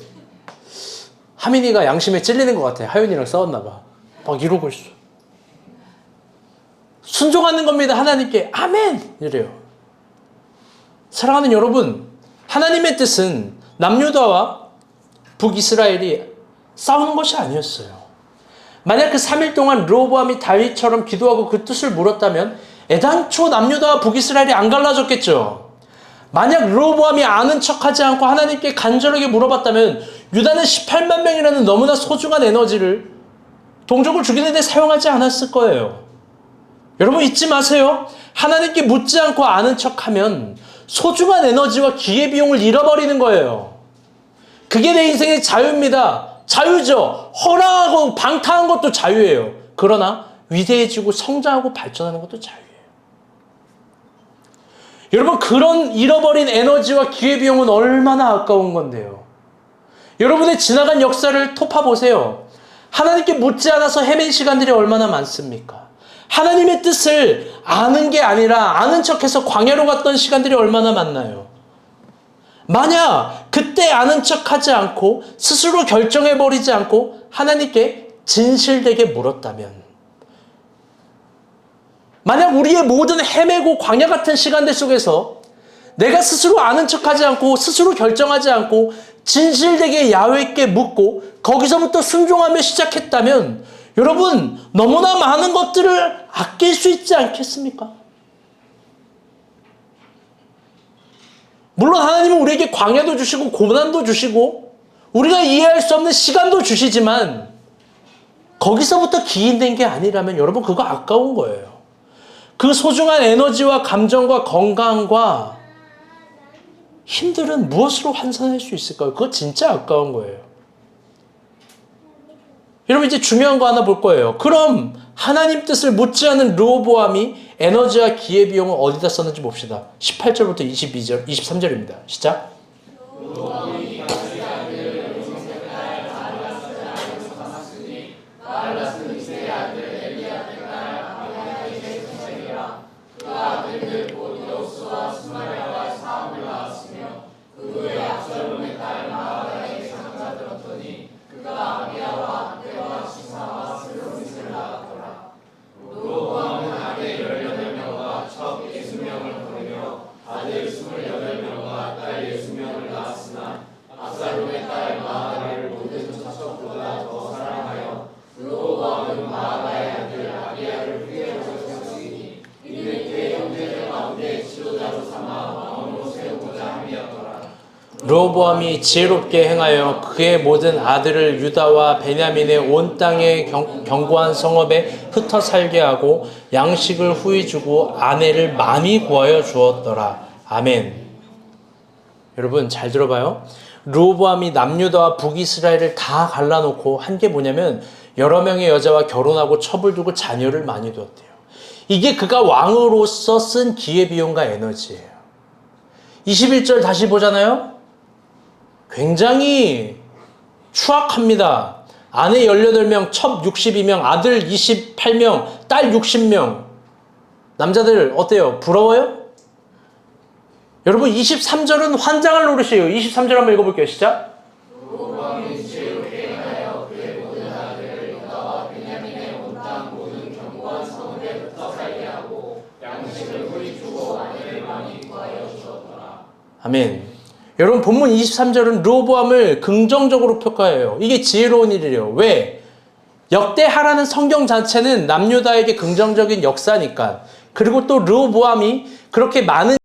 하민이가 양심에 찔리는 것 같아. 하윤이랑 싸웠나 봐. 막 이러고 있어. 순종하는 겁니다. 하나님께 아멘 이래요. 사랑하는 여러분, 하나님의 뜻은 남유다와 북이스라엘이 싸우는 것이 아니었어요. 만약 그 3일 동안 르호보암이 다윗처럼 기도하고 그 뜻을 물었다면 애당초 남유다와 북이스라엘이 안 갈라졌겠죠. 만약 르호보암이 아는 척하지 않고 하나님께 간절하게 물어봤다면 유다는 18만 명이라는 너무나 소중한 에너지를 동족을 죽이는 데 사용하지 않았을 거예요. 여러분 잊지 마세요. 하나님께 묻지 않고 아는 척하면 소중한 에너지와 기회비용을 잃어버리는 거예요. 그게 내 인생의 자유입니다. 자유죠. 허락하고 방탕한 것도 자유예요. 그러나 위대해지고 성장하고 발전하는 것도 자유예요. 여러분, 그런 잃어버린 에너지와 기회비용은 얼마나 아까운 건데요. 여러분의 지나간 역사를 토파보세요. 하나님께 묻지 않아서 헤맨 시간들이 얼마나 많습니까? 하나님의 뜻을 아는 게 아니라 아는 척해서 광야로 갔던 시간들이 얼마나 많나요? 만약 그때 아는 척하지 않고 스스로 결정해버리지 않고 하나님께 진실되게 물었다면, 만약 우리의 모든 헤매고 광야 같은 시간들 속에서 내가 스스로 아는 척하지 않고 스스로 결정하지 않고 진실되게 야훼께 묻고 거기서부터 순종하며 시작했다면 여러분 너무나 많은 것들을 아낄 수 있지 않겠습니까? 물론 하나님은 우리에게 광야도 주시고 고난도 주시고 우리가 이해할 수 없는 시간도 주시지만 거기서부터 기인된 게 아니라면 여러분 그거 아까운 거예요. 그 소중한 에너지와 감정과 건강과 힘들은 무엇으로 환산할 수 있을까요? 그거 진짜 아까운 거예요. 여러분 이제 중요한 거 하나 볼 거예요. 그럼 하나님 뜻을 묻지 않은 르호보암이 에너지와 기회비용을 어디다 썼는지 봅시다. 18절부터 22절, 23절입니다. 시작. 르호보암이 지혜롭게 행하여 그의 모든 아들을 유다와 베냐민의 온 땅의 견고한 성읍에 흩어 살게 하고 양식을 후히 주고 아내를 많이 구하여 주었더라. 아멘. 여러분 잘 들어봐요. 르호보암이 남유다와 북이스라엘을 다 갈라놓고 한 게 뭐냐면 여러 명의 여자와 결혼하고 첩을 두고 자녀를 많이 두었대요. 이게 그가 왕으로서 쓴 기회비용과 에너지예요. 21절 다시 보잖아요. 굉장히 추악합니다. 아내 18명, 첩 62명, 아들 28명, 딸 60명. 남자들 어때요? 부러워요? 여러분 23절은 환장할 노릇이에요. 23절 한번 읽어볼게요. 시작. 아멘. 여러분 본문 23절은 르호보암을 긍정적으로 평가해요. 이게 지혜로운 일이래요. 왜? 역대하라는 성경 자체는 남유다에게 긍정적인 역사니까. 그리고 또 르호보암이 그렇게 많은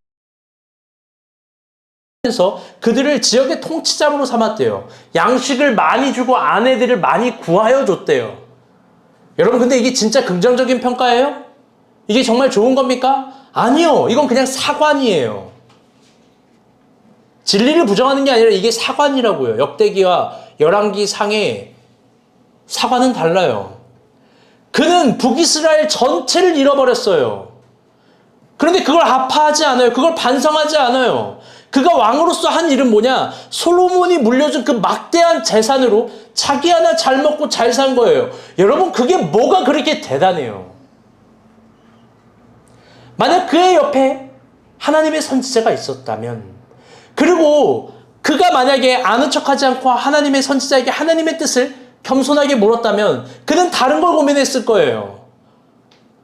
그들을 지역의 통치자로 삼았대요. 양식을 많이 주고 아내들을 많이 구하여 줬대요. 여러분 근데 이게 진짜 긍정적인 평가예요? 이게 정말 좋은 겁니까? 아니요. 이건 그냥 사관이에요. 진리를 부정하는 게 아니라 이게 사관이라고요. 역대기와 열왕기 상의 사관은 달라요. 그는 북이스라엘 전체를 잃어버렸어요. 그런데 그걸 아파하지 않아요. 그걸 반성하지 않아요. 그가 왕으로서 한 일은 뭐냐? 솔로몬이 물려준 그 막대한 재산으로 자기 하나 잘 먹고 잘 산 거예요. 여러분 그게 뭐가 그렇게 대단해요? 만약 그의 옆에 하나님의 선지자가 있었다면, 그리고 그가 만약에 아는 척하지 않고 하나님의 선지자에게 하나님의 뜻을 겸손하게 물었다면 그는 다른 걸 고민했을 거예요.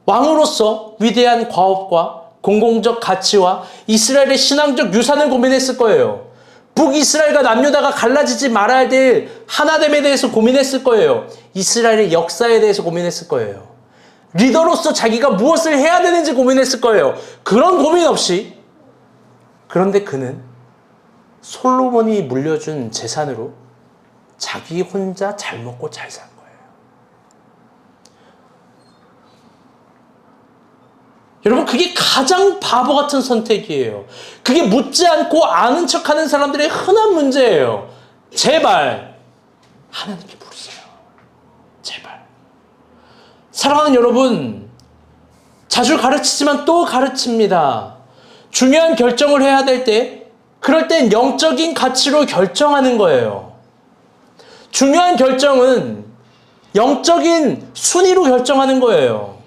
왕으로서 위대한 과업과 공공적 가치와 이스라엘의 신앙적 유산을 고민했을 거예요. 북이스라엘과 남유다가 갈라지지 말아야 될 하나됨에 대해서 고민했을 거예요. 이스라엘의 역사에 대해서 고민했을 거예요. 리더로서 자기가 무엇을 해야 되는지 고민했을 거예요. 그런 고민 없이, 그런데 그는 솔로몬이 물려준 재산으로 자기 혼자 잘 먹고 잘 산 거예요. 여러분 그게 가장 바보 같은 선택이에요. 그게 묻지 않고 아는 척하는 사람들의 흔한 문제예요. 제발 하나님께 부르세요. 제발. 사랑하는 여러분, 자주 가르치지만 또 가르칩니다. 중요한 결정을 해야 될 때, 그럴 땐 영적인 가치로 결정하는 거예요. 중요한 결정은 영적인 순위로 결정하는 거예요.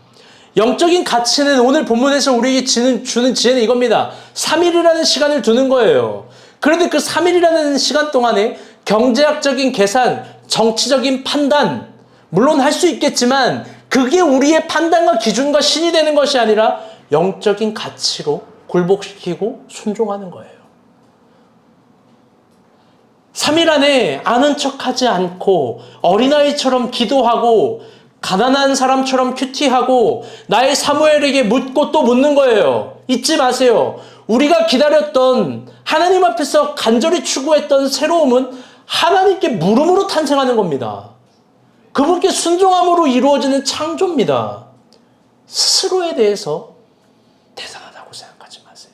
영적인 가치는 오늘 본문에서 우리에게 주는 지혜는 이겁니다. 3일이라는 시간을 두는 거예요. 그런데 그 3일이라는 시간 동안에 경제학적인 계산, 정치적인 판단, 물론 할 수 있겠지만 그게 우리의 판단과 기준과 신이 되는 것이 아니라 영적인 가치로 굴복시키고 순종하는 거예요. 3일 안에 아는 척하지 않고 어린아이처럼 기도하고 가난한 사람처럼 큐티하고 나의 사무엘에게 묻고 또 묻는 거예요. 잊지 마세요. 우리가 기다렸던 하나님 앞에서 간절히 추구했던 새로움은 하나님께 물음으로 탄생하는 겁니다. 그분께 순종함으로 이루어지는 창조입니다. 스스로에 대해서 대단하다고 생각하지 마세요.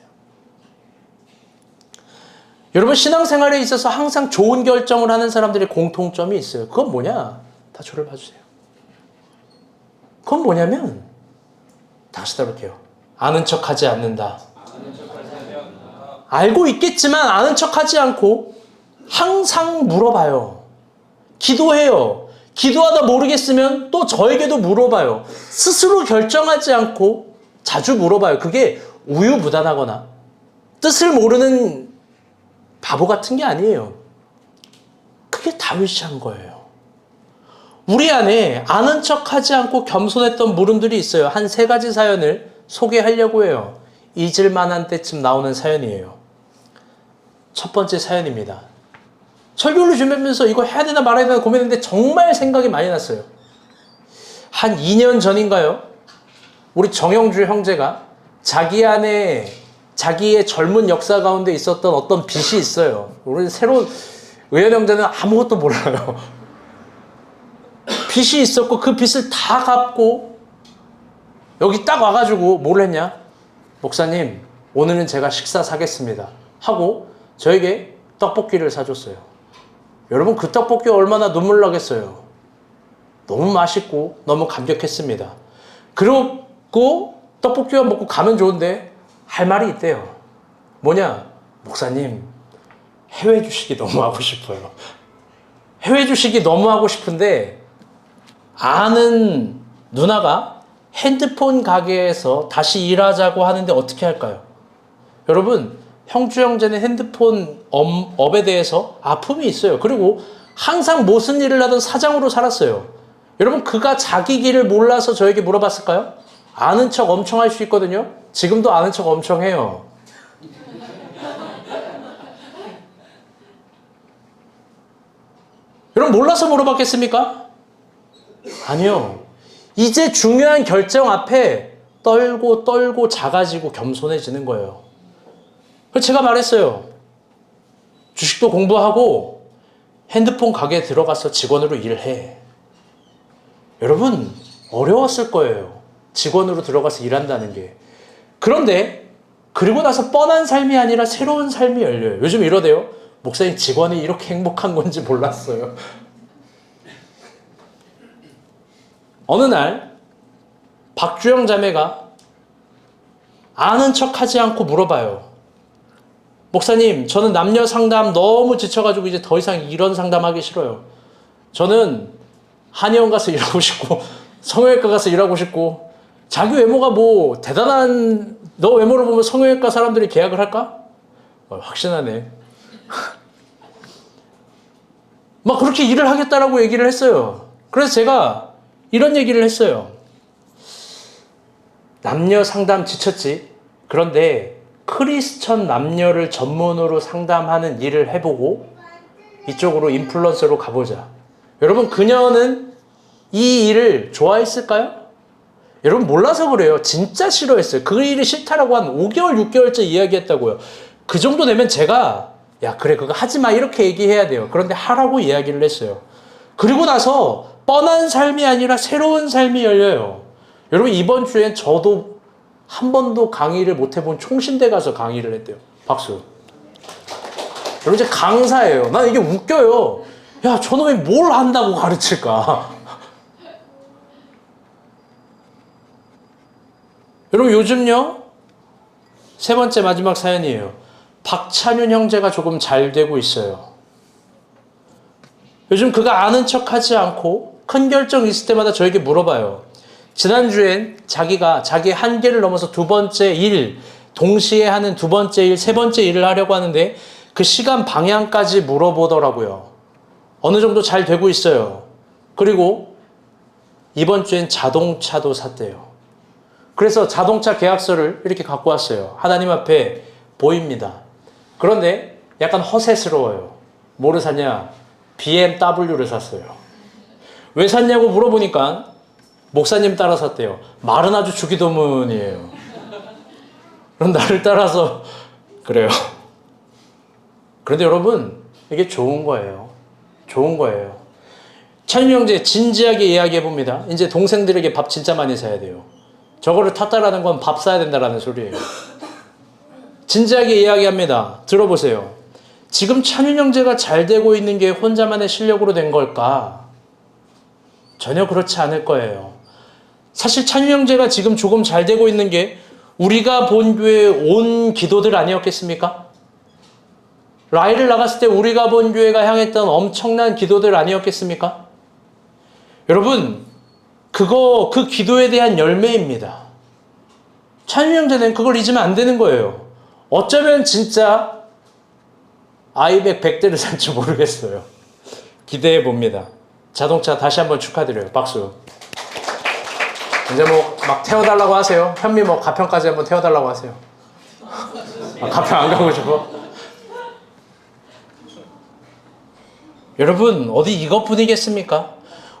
여러분 신앙생활에 있어서 항상 좋은 결정을 하는 사람들의 공통점이 있어요. 그건 뭐냐? 다 저를 봐주세요. 그건 뭐냐면 다시 따를게요. 아는 척하지 않는다. 알고 있겠지만 아는 척하지 않고 항상 물어봐요. 기도해요. 기도하다 모르겠으면 또 저에게도 물어봐요. 스스로 결정하지 않고 자주 물어봐요. 그게 우유부단하거나 뜻을 모르는 바보 같은 게 아니에요. 그게 다윗이 한 거예요. 우리 안에 아는 척하지 않고 겸손했던 물음들이 있어요. 한 3가지 사연을 소개하려고 해요. 잊을만한 때쯤 나오는 사연이에요. 첫 번째 사연입니다. 설교를 준비하면서 이거 해야 되나 말아야 되나 고민했는데 정말 생각이 많이 났어요. 한 2년 전인가요? 우리 정영주 형제가 자기 안에 자기의 젊은 역사 가운데 있었던 어떤 빚이 있어요. 우리 새로운 의연 형제는 아무것도 몰라요. 빚이 있었고 그 빚을 다 갚고 여기 딱 와가지고 뭘 했냐? 목사님, 오늘은 제가 식사 사겠습니다. 하고 저에게 떡볶이를 사줬어요. 여러분 그 떡볶이 얼마나 눈물 나겠어요. 너무 맛있고 너무 감격했습니다. 그리고 떡볶이만 먹고 가면 좋은데 할 말이 있대요. 뭐냐? 목사님, 해외 주식이 너무 하고 싶어요. 해외 주식이 너무 하고 싶은데 아는 누나가 핸드폰 가게에서 다시 일하자고 하는데 어떻게 할까요? 여러분, 형주 형제는 핸드폰 업에 대해서 아픔이 있어요. 그리고 항상 무슨 일을 하든 사장으로 살았어요. 여러분, 그가 자기 길을 몰라서 저에게 물어봤을까요? 아는 척 엄청 할 수 있거든요. 지금도 아는 척 엄청 해요. 여러분, 몰라서 물어봤겠습니까? 아니요. 이제 중요한 결정 앞에 떨고 작아지고 겸손해지는 거예요. 그래서 제가 말했어요. 주식도 공부하고 핸드폰 가게에 들어가서 직원으로 일해. 여러분, 어려웠을 거예요. 직원으로 들어가서 일한다는 게. 그런데 그리고 나서 뻔한 삶이 아니라 새로운 삶이 열려요. 요즘 이러대요. 목사님, 직원이 이렇게 행복한 건지 몰랐어요. 어느 날 박주영 자매가 아는 척하지 않고 물어봐요. 목사님, 저는 남녀 상담 너무 지쳐가지고 이제 더 이상 이런 상담하기 싫어요. 저는 한의원 가서 일하고 싶고 성형외과 가서 일하고 싶고. 자기 외모가 뭐 대단한, 너 외모를 보면 성형외과 사람들이 계약을 할까? 확신하네. 막 그렇게 일을 하겠다라고 얘기를 했어요. 그래서 제가 이런 얘기를 했어요. 남녀 상담 지쳤지? 그런데 크리스천 남녀를 전문으로 상담하는 일을 해보고 이쪽으로 인플루언서로 가보자. 여러분, 그녀는 이 일을 좋아했을까요? 여러분, 몰라서 그래요. 진짜 싫어했어요. 그 일이 싫다라고 한 5개월, 6개월째 이야기했다고요. 그 정도 되면 제가 야, 그래, 그거 하지 마, 이렇게 얘기해야 돼요. 그런데 하라고 이야기를 했어요. 그리고 나서 뻔한 삶이 아니라 새로운 삶이 열려요. 여러분, 이번 주엔 저도 한 번도 강의를 못 해본 총신대 가서 강의를 했대요. 박수. 여러분, 이제 강사예요. 난 이게 웃겨요. 야, 저놈이 뭘 한다고 가르칠까? 여러분, 요즘요, 세 번째 마지막 사연이에요. 박찬윤 형제가 조금 잘 되고 있어요. 요즘 그가 아는 척하지 않고 큰 결정 있을 때마다 저에게 물어봐요. 지난주엔 자기가 자기 한계를 넘어서 두 번째 일, 동시에 하는 두 번째 일, 세 번째 일을 하려고 하는데 그 시간 방향까지 물어보더라고요. 어느 정도 잘 되고 있어요. 그리고 이번 주엔 자동차도 샀대요. 그래서 자동차 계약서를 이렇게 갖고 왔어요. 하나님 앞에 보입니다. 그런데 약간 허세스러워요. 뭐를 샀냐? BMW를 샀어요. 왜 샀냐고 물어보니까 목사님 따라 샀대요. 말은 아주 주기도문이에요. 그럼 나를 따라서 그래요. 그런데 여러분, 이게 좋은 거예요. 좋은 거예요. 찬윤 형제 진지하게 이야기해봅니다. 이제 동생들에게 밥 진짜 많이 사야 돼요. 저거를 탔다라는 건 밥 사야 된다라는 소리예요. 진지하게 이야기합니다. 들어보세요. 지금 찬윤 형제가 잘 되고 있는 게 혼자만의 실력으로 된 걸까? 전혀 그렇지 않을 거예요. 사실 찬윤 형제가 지금 조금 잘 되고 있는 게 우리가 본 교회 온 기도들 아니었겠습니까? 라이를 나갔을 때 우리가 본 교회가 향했던 엄청난 기도들 아니었겠습니까? 여러분, 그 기도에 대한 열매입니다. 찬윤 형제는 그걸 잊으면 안 되는 거예요. 어쩌면 진짜 아이백 100대를 살지 모르겠어요. 기대해 봅니다. 자동차 다시 한번 축하드려요. 박수. 이제 뭐 막 태워달라고 하세요. 현미 뭐 가평까지 한번 태워달라고 하세요. 가평 안 가고 싶어? 여러분, 어디 이것뿐이겠습니까?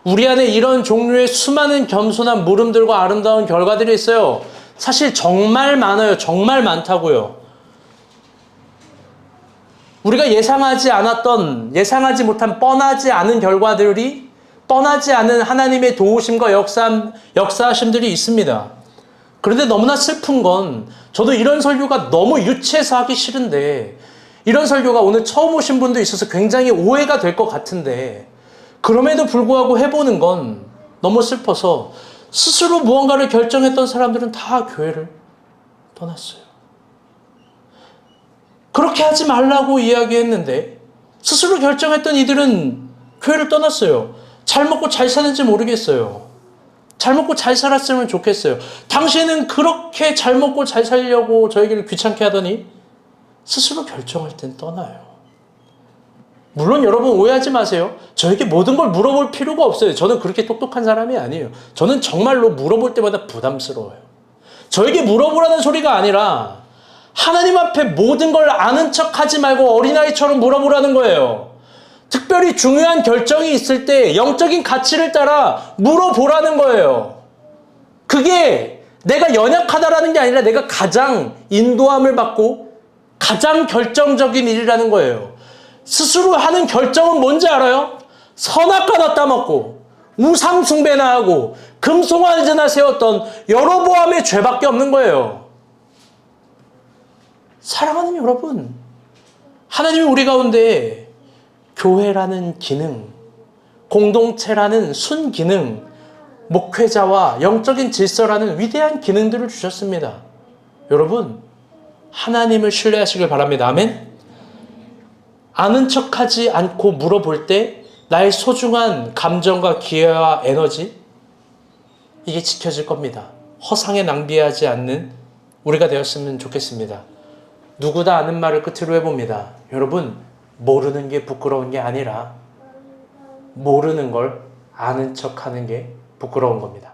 우리 안에 이런 종류의 수많은 겸손한 물음들과 아름다운 결과들이 있어요. 사실 정말 많아요. 정말 많다고요. 우리가 예상하지 못한 뻔하지 않은 결과들이, 뻔하지 않은 하나님의 도우심과 역사하심들이 있습니다. 그런데 너무나 슬픈 건, 저도 이런 설교가 너무 유치해서 하기 싫은데, 이런 설교가 오늘 처음 오신 분도 있어서 굉장히 오해가 될 것 같은데, 그럼에도 불구하고 해보는 건 너무 슬퍼서 스스로 무언가를 결정했던 사람들은 다 교회를 떠났어요. 그렇게 하지 말라고 이야기했는데 스스로 결정했던 이들은 교회를 떠났어요. 잘 먹고 잘 사는지 모르겠어요. 잘 먹고 잘 살았으면 좋겠어요. 당시에는 그렇게 잘 먹고 잘 살려고 저에게를 귀찮게 하더니 스스로 결정할 땐 떠나요. 물론 여러분 오해하지 마세요. 저에게 모든 걸 물어볼 필요가 없어요. 저는 그렇게 똑똑한 사람이 아니에요. 저는 정말로 물어볼 때마다 부담스러워요. 저에게 물어보라는 소리가 아니라 하나님 앞에 모든 걸 아는 척하지 말고 어린아이처럼 물어보라는 거예요. 특별히 중요한 결정이 있을 때 영적인 가치를 따라 물어보라는 거예요. 그게 내가 연약하다라는 게 아니라 내가 가장 인도함을 받고 가장 결정적인 일이라는 거예요. 스스로 하는 결정은 뭔지 알아요? 선악과 다 따먹고 우상 숭배나 하고 금송아지나 세웠던 여로보암의 죄밖에 없는 거예요. 사랑하는 여러분, 하나님이 우리 가운데 교회라는 기능, 공동체라는 순기능, 목회자와 영적인 질서라는 위대한 기능들을 주셨습니다. 여러분, 하나님을 신뢰하시길 바랍니다. 아멘? 아는 척하지 않고 물어볼 때 나의 소중한 감정과 기회와 에너지, 이게 지켜질 겁니다. 허상에 낭비하지 않는 우리가 되었으면 좋겠습니다. 누구다 아는 말을 끝으로 해봅니다. 여러분, 모르는 게 부끄러운 게 아니라 모르는 걸 아는 척하는 게 부끄러운 겁니다.